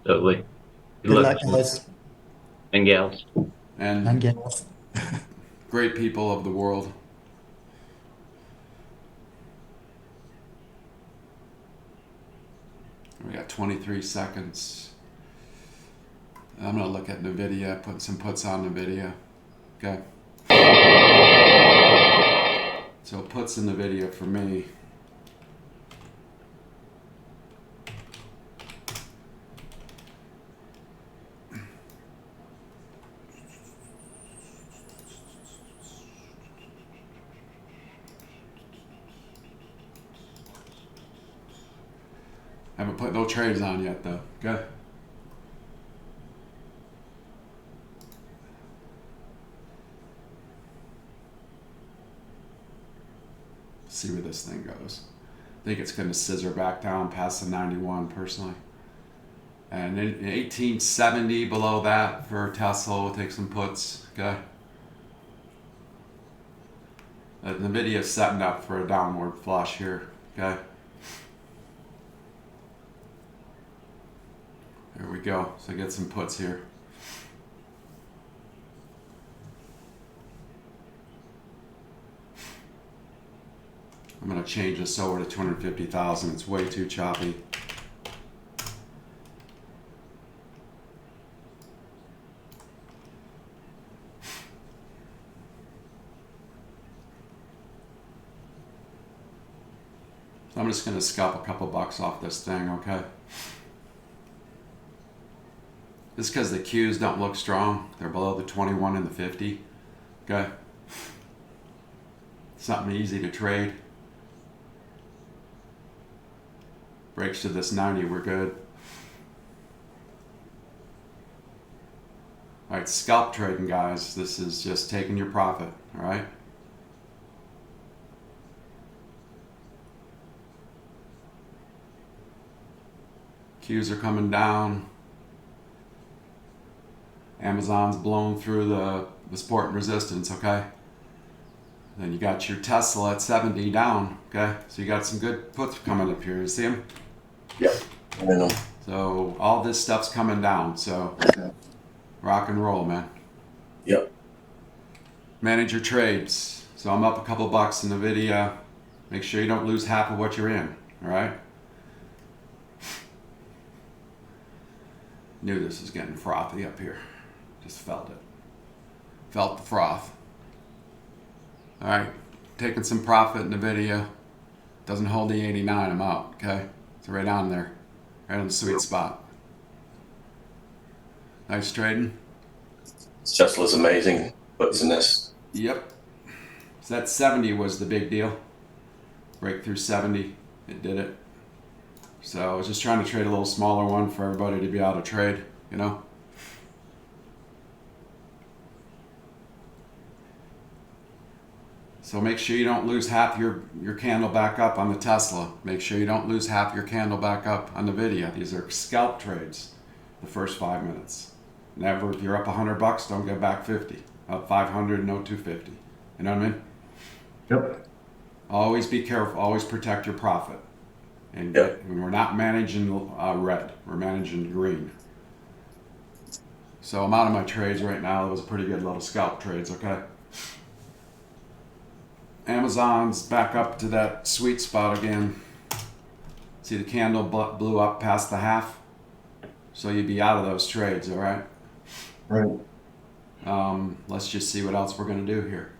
Absolutely. Good Good luck, luck, guys. and gals. And And gals. great people of the world. We got 23 seconds. I'm gonna look at NVIDIA, put some puts on NVIDIA. Okay. So puts in NVIDIA for me. I haven't put no trades on yet though. Okay. See where this thing goes. I think it's going to scissor back down past the 91 personally. And in 1870 below that for Tesla, we'll take some puts. Okay. NVIDIA's setting up for a downward flush here. Okay. There we go. So get some puts here. I'm going to change this over to 250,000. It's way too choppy. So I'm just going to scalp a couple bucks off this thing, okay? Just because the Qs don't look strong. They're below the 21 and the 50. Okay? Something easy to trade. Breaks to this 90, we're good. Alright, scalp trading, guys. This is just taking your profit, alright? Qs are coming down. Amazon's blown through the support and resistance, okay? Then you got your Tesla at 70 down, okay? So you got some good puts coming up here. You see them? Yep. I know. So all this stuff's coming down. So rock and roll, man. Yep. Manage your trades. So I'm up a couple bucks in NVIDIA. Make sure you don't lose half of what you're in, all right? Knew this was getting frothy up here. Just felt it. Felt the froth. All right, taking some profit in NVIDIA. Doesn't hold the 89, I'm out, okay? It's right on there, right on the sweet spot. Nice trading. Tesla's amazing. What's in this? Yep. So that 70 was the big deal. Breakthrough 70, it did it. So I was just trying to trade a little smaller one for everybody to be able to trade, you know? So make sure you don't lose half your candle back up on the Tesla. Make sure you don't lose half your candle back up on the NVIDIA. These are scalp trades the first 5 minutes. Never, if you're up 100 bucks, don't get back 50. Up 500, no 250. You know what I mean? Yep. Always be careful. Always protect your profit. And Yep. we're not managing red. We're managing green. So I'm out of my trades right now. It was a pretty good little scalp trades, okay? Amazon's back up to that sweet spot again. See the candle blew up past the half? So you'd be out of those trades, all right? Right. Let's just see what else we're going to do here.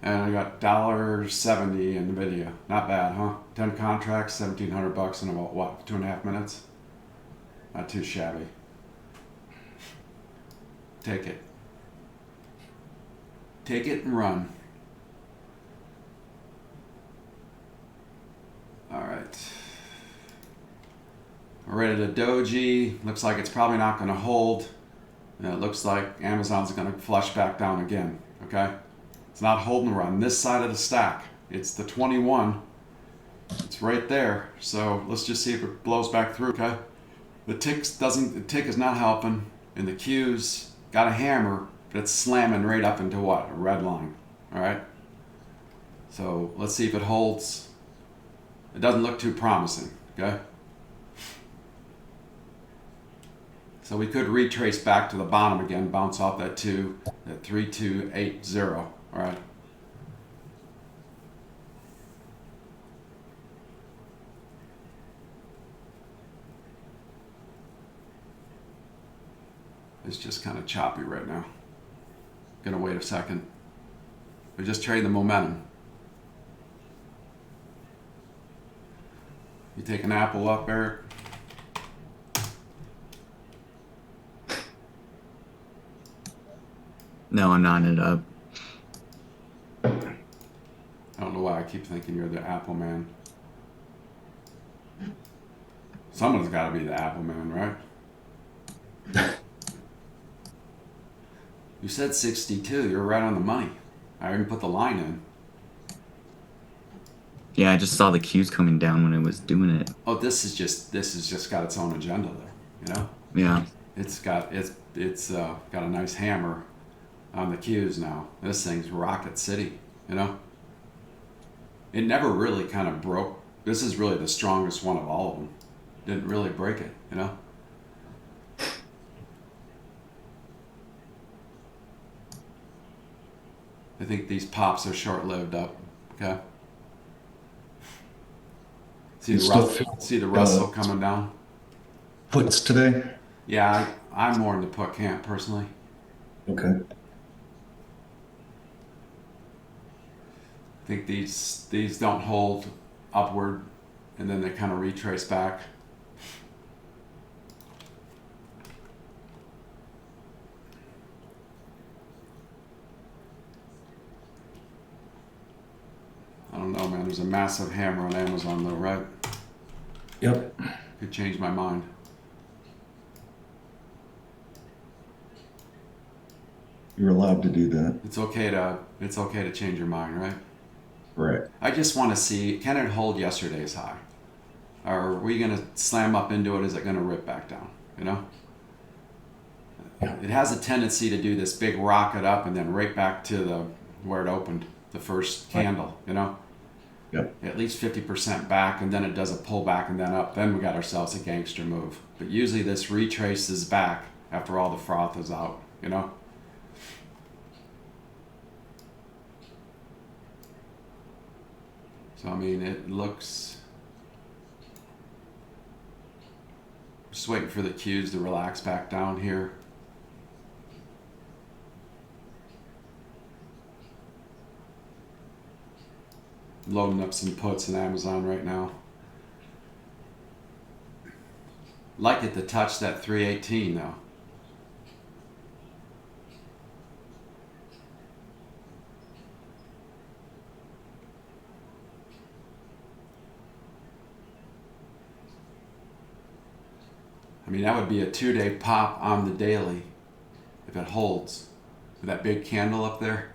And I got $1.70 in NVIDIA. Not bad, huh? 10 contracts, 1,700 bucks in about, what, 2.5 minutes? Not too shabby. Take it. Take it and run. All right. We're ready to doji. Looks like it's probably not going to hold. And it looks like Amazon's going to flush back down again. Okay? It's not holding the run. This side of the stack. It's the 21. It's right there. So let's just see if it blows back through. Okay? The tick is not helping, and the Q's got a hammer, but it's slamming right up into what? A red line. All right. So let's see if it holds. It doesn't look too promising. Okay. So we could retrace back to the bottom again, bounce off that 3280. All right. It's just kind of choppy right now. Gonna wait a second. We're just trading the momentum. You take an apple up, Eric? No, I'm not it up. I don't know why I keep thinking you're the apple man. Someone's got to be the apple man, right? You said 62. You're right on the money. I even put the line in. Yeah, I just saw the cues coming down when it was doing it. Oh, this is just got its own agenda there. You know, Yeah. it's got a nice hammer on the cues now. This thing's Rocket City. You know, it never really kind of broke. This is really the strongest one of all of them. Didn't really break it. You know. I think these pops are short-lived up. Okay. See the Russell coming down. Puts today? Yeah, I'm more in the put camp personally. Okay. I think these don't hold upward, and then they kind of retrace back. I don't know, man. There's a massive hammer on Amazon, though, right? Yep. Could change my mind. You're allowed to do that. It's okay to change your mind, right? Right. I just want to see, can it hold yesterday's high? Are we going to slam up into it? Is it going to rip back down? You know? It has a tendency to do this big rocket up and then right back to where it opened, the first candle, you know? Yep. At least 50% back, and then it does a pullback and then up. Then we got ourselves a gangster move. But usually this retraces back after all the froth is out, you know? So, I mean, it looks... Just waiting for the cues to relax back down here. Loading up some puts in Amazon right now. Like it to touch that 318 though. I mean, that would be a 2-day pop on the daily if it holds with that big candle up there.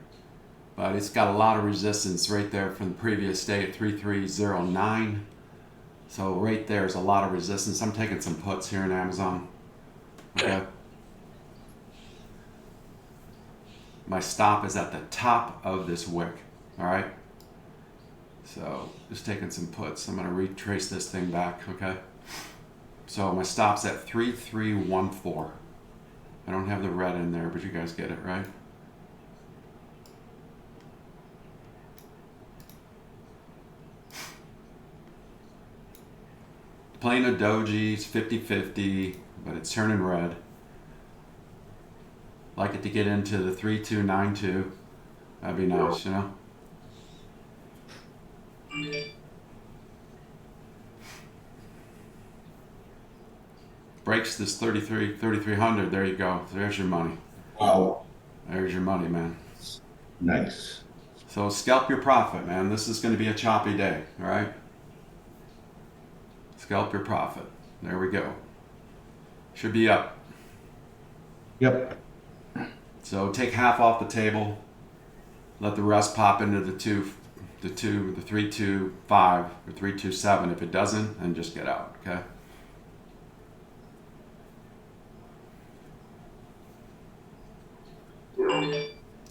But it's got a lot of resistance right there from the previous day at 3309. So right there is a lot of resistance. I'm taking some puts here in Amazon. Okay. My stop is at the top of this wick. All right. So just taking some puts. I'm going to retrace this thing back. Okay. So my stop's at 3314. I don't have the red in there, but you guys get it, right? Playing a doji, it's 50-50, but it's turning red. Like it to get into the 3292. That'd be nice, you know? Breaks this 3300. There you go. There's your money. Wow. There's your money, man. Nice. So scalp your profit, man. This is going to be a choppy day, all right? Scalp your profit. There we go. Should be up. Yep. So take half off the table. Let the rest pop into the 325 or 327. If it doesn't, then just get out, okay?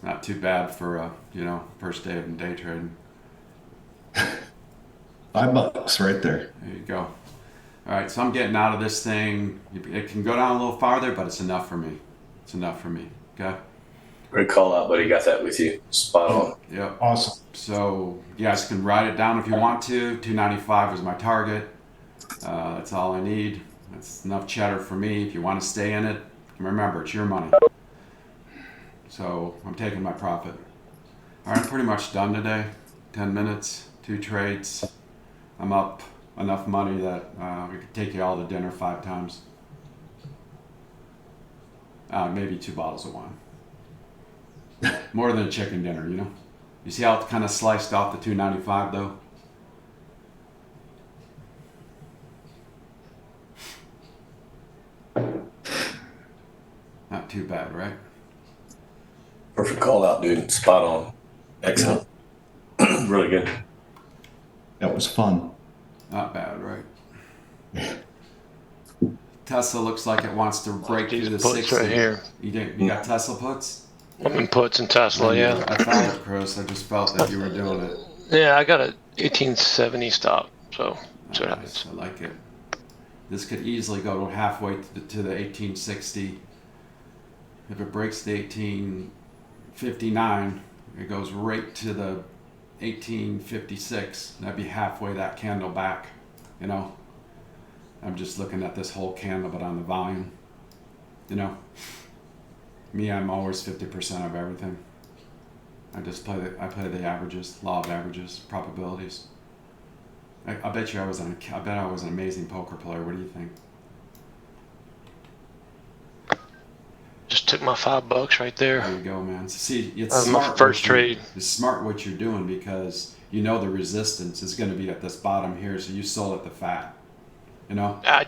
Not too bad for first day of day trading. $5 right there. There you go. All right, so I'm getting out of this thing. It can go down a little farther, but it's enough for me. It's enough for me. Okay. Great call out, buddy. Got that with you. Spot on. Yep. Awesome. So you guys can write it down if you want to. 295 is my target. That's all I need. That's enough cheddar for me. If you want to stay in it, remember it's your money. So I'm taking my profit. All right, I'm pretty much done today. 10 minutes, 2 trades. I'm up enough money that we could take you all to dinner 5 times. Maybe 2 bottles of wine. More than a chicken dinner, you know. You see how it's kind of sliced off the 295 though? Not too bad, right? Perfect call out, dude. Spot on. Excellent. Really good. That was fun. Not bad, right? Tesla looks like it wants to break These through the puts 60. right here. You got Tesla puts? I'm in puts in Tesla, yeah. I felt it, Chris. I just felt that you were doing it. Yeah, I got a 1870 stop, so that's what Nice. happens. I like it. This could easily go halfway to the 1860. If it breaks the 1859, it goes right to the 1856. That'd be halfway that candle back, you know? I'm just looking at this whole candle, but on the volume, you know? Me, I'm always 50% of everything. I play the averages, law of averages, probabilities. I bet I was an amazing poker player. What do you think? Just took my $5 right there. There you go, man. See, it's That was my smart. first trade. It's smart what you're doing because you know the resistance is going to be at this bottom here, so you sold at the fat. You know. I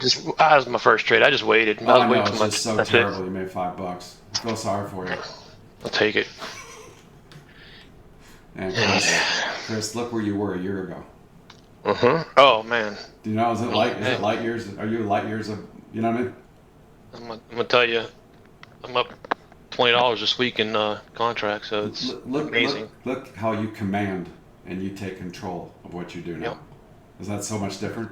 was my first trade. I just waited. Oh, I was I know. waiting It's for my. just so That's terrible. it. You made $5. I feel sorry for you. I'll take it. And Chris, look where you were a year ago. Oh man. Do you know? Is it light years? Are you light years of? You know what I mean? I'm gonna tell you, I'm up $20 this week in contract, so it's amazing. Look how you command and you take control of what you do now. Yep. Is that so much different?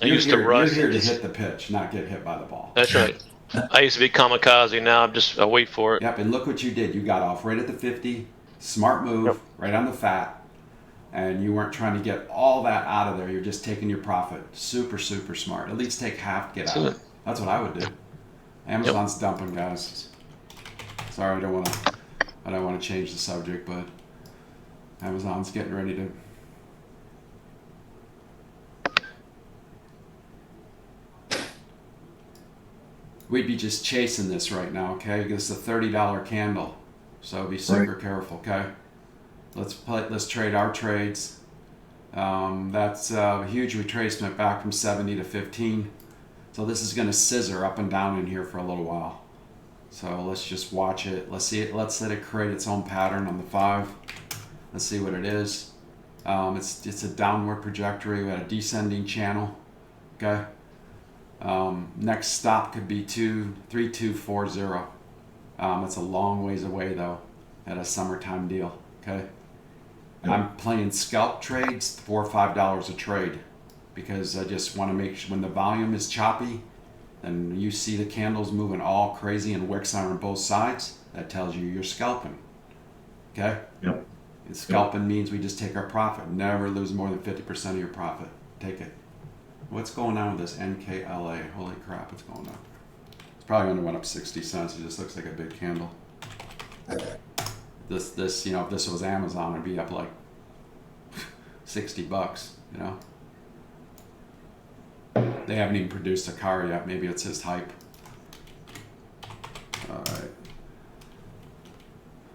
I used to rush. You're here to hit the pitch, not get hit by the ball. That's right. I used to be kamikaze. Now I wait for it. Yep, and look what you did. You got off right at the 50. Smart move, Yep. right on the fat. And you weren't trying to get all that out of there. You're just taking your profit. Super, super smart. At least take half, get out. That's what I would do. Amazon's dumping, guys. Sorry, I don't want to change the subject, but Amazon's getting ready to. We'd be just chasing this right now, okay? This is a $30 candle, so be super careful, okay? Let's trade our trades. That's a huge retracement back from 70 to 15. So this is going to scissor up and down in here for a little while. So let's just watch it. Let's see it. Let's let it create its own pattern on the 5. Let's see what it is. It's a downward trajectory. We had a descending channel. Okay. Next stop could be 3240. It's a long ways away though, at a summertime deal. Okay. I'm playing scalp trades, $4 or $5 a trade, because I just want to make sure when the volume is choppy, and you see the candles moving all crazy and wicks are on both sides, that tells you you're scalping. Okay. Yep. And scalping means we just take our profit. Never lose more than 50% of your profit. Take it. What's going on with this NKLA? Holy crap, what's going on? It's probably only went up 60 cents. It just looks like a big candle. This, you know, if this was Amazon, it'd be up like $60, you know. They haven't even produced a car yet. Maybe it's his hype. All right.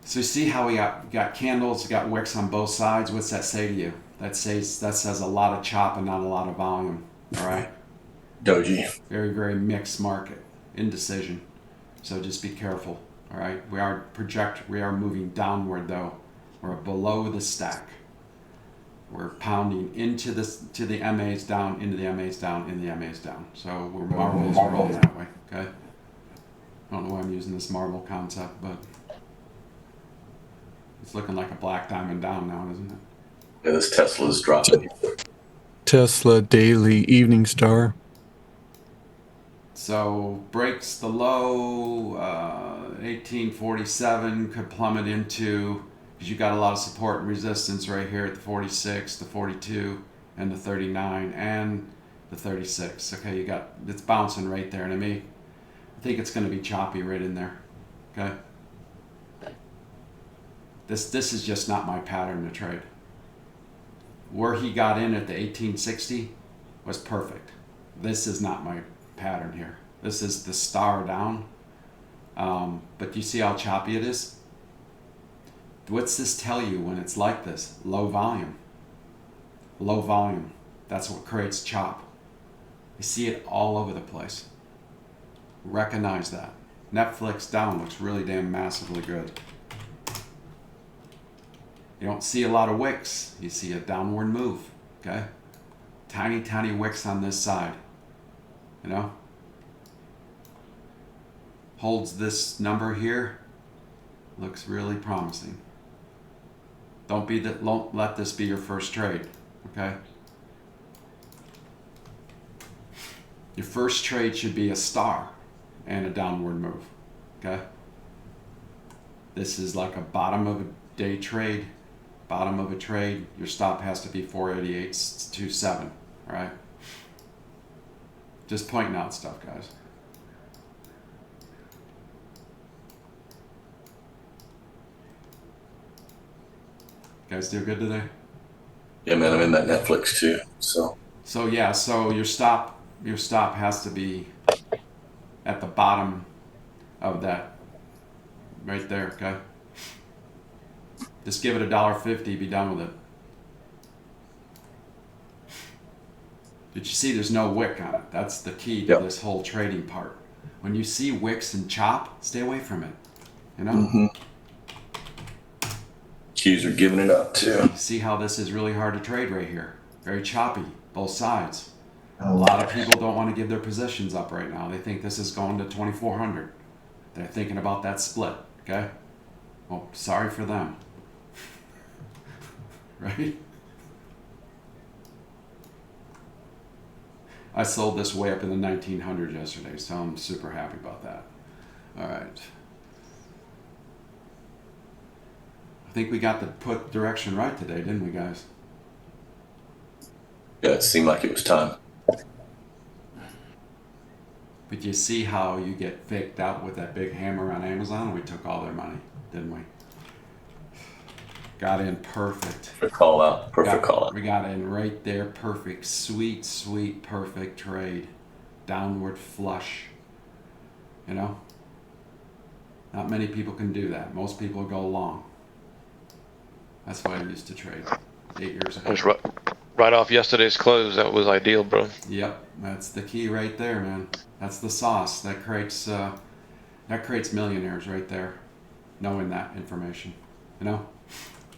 So you see how we got candles, got wicks on both sides. What's that say to you? That says a lot of chop and not a lot of volume. All right. Doji. Very, very mixed market, indecision. So just be careful. All right. We are moving downward though. We're below the stack. We're pounding into the MAs down, into the MAs down, into the MAs down. So we're marbles rolling that way. Okay. I don't know why I'm using this marble concept, but it's looking like a black diamond down now, isn't it? Yeah, this Tesla's dropping. Tesla daily evening star. So breaks the low, 1847 could plummet into, because you got a lot of support and resistance right here at the 46, the 42, and the 39, and the 36. Okay, you got, it's bouncing right there, and I think it's going to be choppy right in there. Okay. This is just not my pattern to trade. Where he got in at the 1860 was perfect. This is not my pattern here. This is the star down. But do you see how choppy it is? What's this tell you when it's like this? Low volume. Low volume. That's what creates chop. You see it all over the place. Recognize that. Netflix down looks really damn massively good. You don't see a lot of wicks. You see a downward move. Okay? Tiny, tiny wicks on this side. You know? Holds this number here. Looks really promising. Don't let this be your first trade. Okay? Your first trade should be a star and a downward move. Okay? This is like a bottom of a day trade. Bottom of a trade, your stop has to be 488.27, right? Just pointing out stuff, guys. Guys do good today? Yeah, man, I'm in that Netflix too. So yeah, so your stop has to be at the bottom of that, right there, okay? Just give it $1.50, be done with it. Did you see there's no wick on it? That's the key to this whole trading part. When you see wicks and chop, stay away from it. You know? Qs are giving it up too. See how this is really hard to trade right here. Very choppy, both sides. A lot of people don't want to give their positions up right now. They think this is going to 2,400. They're thinking about that split, okay? Well, sorry for them. Right? I sold this way up in the 1900 yesterday, so I'm super happy about that. All right. I think we got the put direction right today, didn't we, guys? Yeah, it seemed like it was time. But you see how you get faked out with that big hammer on Amazon? We took all their money, didn't we? Got in perfect. Perfect call out. Perfect call out. We got in right there, perfect. Sweet, sweet, perfect trade. Downward flush. You know? Not many people can do that. Most people go long. That's what I used to trade 8 years ago. It was right off yesterday's close. That was ideal, bro. Yep, that's the key right there, man. That's the sauce that creates millionaires right there, knowing that information. You know.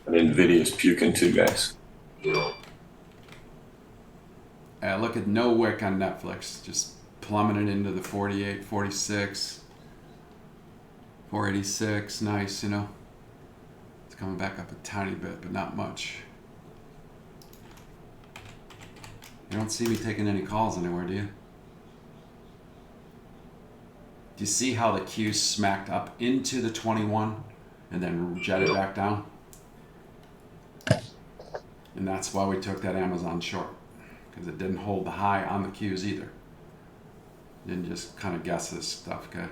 And Nvidia's puking too, guys. Look at no wick on Netflix. Just plummeted into the 48, 46, 486. Nice, you know. It's coming back up a tiny bit, but not much. You don't see me taking any calls anywhere, do you? Do you see how the Q smacked up into the 21 and then jetted back down? And that's why we took that Amazon short, because it didn't hold the high on the Qs either. Didn't just kind of guess this stuff, okay?